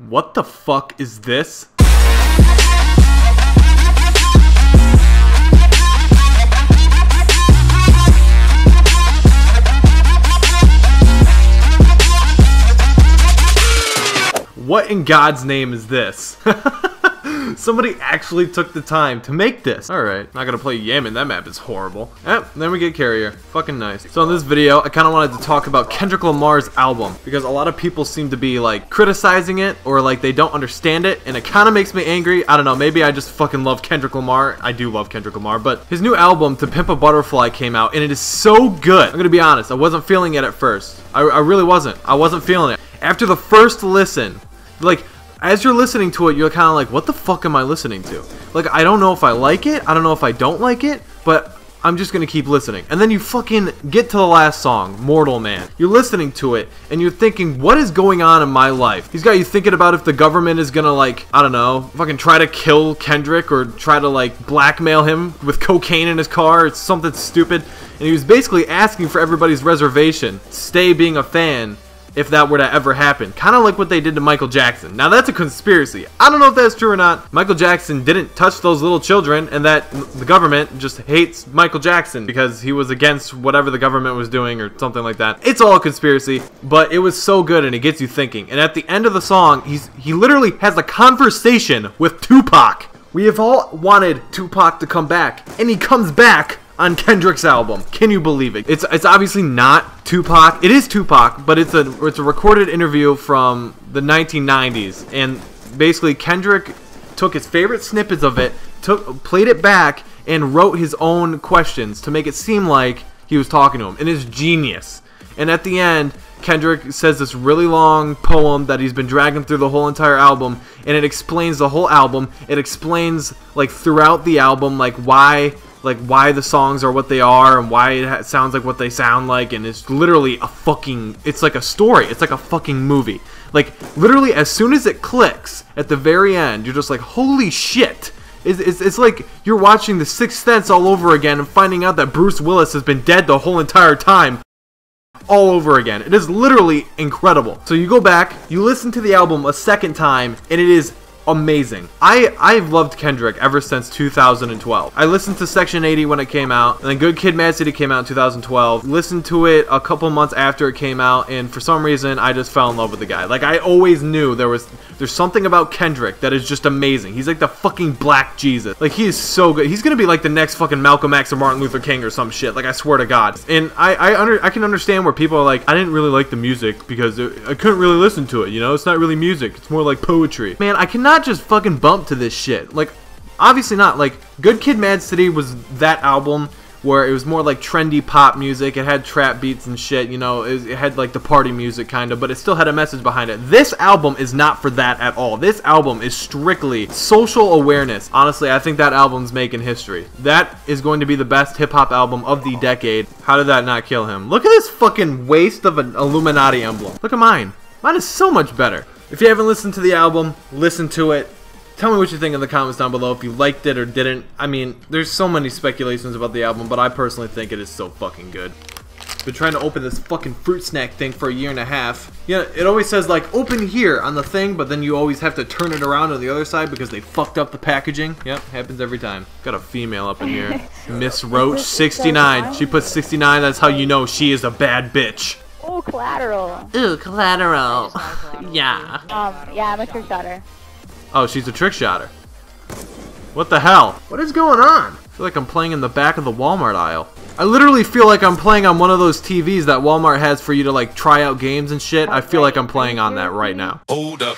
What the fuck is this? What in God's name is this? Somebody actually took the time to make this. Alright, not gonna play Yemen, that map is horrible. Then we get Carrier. Fucking nice. So in this video, I kinda wanted to talk about Kendrick Lamar's album, because a lot of people seem to be like criticizing it, or like they don't understand it, and it kinda makes me angry. I don't know, maybe I just fucking love Kendrick Lamar. I do love Kendrick Lamar, but his new album, To Pimp a Butterfly, came out, and it is so good. I'm gonna be honest, I wasn't feeling it at first. I really wasn't. I wasn't feeling it. After the first listen, like, as you're listening to it, you're kind of like, what the fuck am I listening to? Like, I don't know if I like it, I don't know if I don't like it, but I'm just gonna keep listening. And then you fucking get to the last song, Mortal Man. You're listening to it, and you're thinking, what is going on in my life? He's got you thinking about if the government is gonna, like, I don't know, fucking try to kill Kendrick, or try to, like, blackmail him with cocaine in his car, or something stupid. And he was basically asking for everybody's reservation, stay being a fan, if that were to ever happen. Kind of like what they did to Michael Jackson. Now that's a conspiracy. I don't know if that's true or not. Michael Jackson didn't touch those little children, and that the government just hates Michael Jackson because he was against whatever the government was doing or something like that. It's all a conspiracy, but it was so good and it gets you thinking. And at the end of the song, he literally has a conversation with Tupac. We have all wanted Tupac to come back, and he comes back on Kendrick's album. Can you believe it? It's obviously not Tupac. It is Tupac, but it's a recorded interview from the 1990s, and basically Kendrick took his favorite snippets of it, played it back, and wrote his own questions to make it seem like he was talking to him. And it's genius. And at the end, Kendrick says this really long poem that he's been dragging through the whole entire album, and it explains the whole album. It explains, like, throughout the album, like why the songs are what they are, and why it sounds like what they sound like, and it's literally it's like a story. It's like a fucking movie. Like, literally, as soon as it clicks at the very end, you're just like, holy shit. It's like you're watching The Sixth Sense all over again and finding out that Bruce Willis has been dead the whole entire time. All over again. It is literally incredible. So you go back, you listen to the album a second time, and it is amazing. I've loved Kendrick ever since 2012. I listened to Section 80 when it came out, and then Good Kid, Mad City came out in 2012. Listened to it a couple months after it came out, and for some reason, I just fell in love with the guy. Like, I always knew there's something about Kendrick that is just amazing. He's like the fucking Black Jesus. Like, he is so good. He's gonna be like the next fucking Malcolm X or Martin Luther King or some shit. Like, I swear to God. And I can understand where people are like, I didn't really like the music because I couldn't really listen to it, you know? It's not really music. It's more like poetry. Man, I cannot just fucking bump to this shit. Like, obviously not. Like, Good Kid, Mad City was that album where it was more like trendy pop music. It had trap beats and shit, you know. It had like the party music kind of, but it still had a message behind it. This album is not for that at all. This album is strictly social awareness. Honestly, I think that album's making history. That is going to be the best hip-hop album of the decade. How did that not kill him? Look at this fucking waste of an Illuminati emblem. Look at mine. Mine is so much better. If you haven't listened to the album, listen to it. Tell me what you think in the comments down below, if you liked it or didn't. I mean, there's so many speculations about the album, but I personally think it is so fucking good. Been trying to open this fucking fruit snack thing for a year and a half. Yeah, it always says, like, open here on the thing, but then you always have to turn it around on the other side because they fucked up the packaging. Yep, happens every time. Got a female up in here. Miss Roach, 69. She put 69, that's how you know she is a bad bitch. Ooh, collateral. Ooh, collateral. Yeah. Yeah, I'm a trickshotter. Oh, she's a trickshotter. What the hell? What is going on? I feel like I'm playing in the back of the Walmart aisle. I literally feel like I'm playing on one of those TVs that Walmart has for you to, like, try out games and shit. I feel like I'm playing on that right now. Hold up.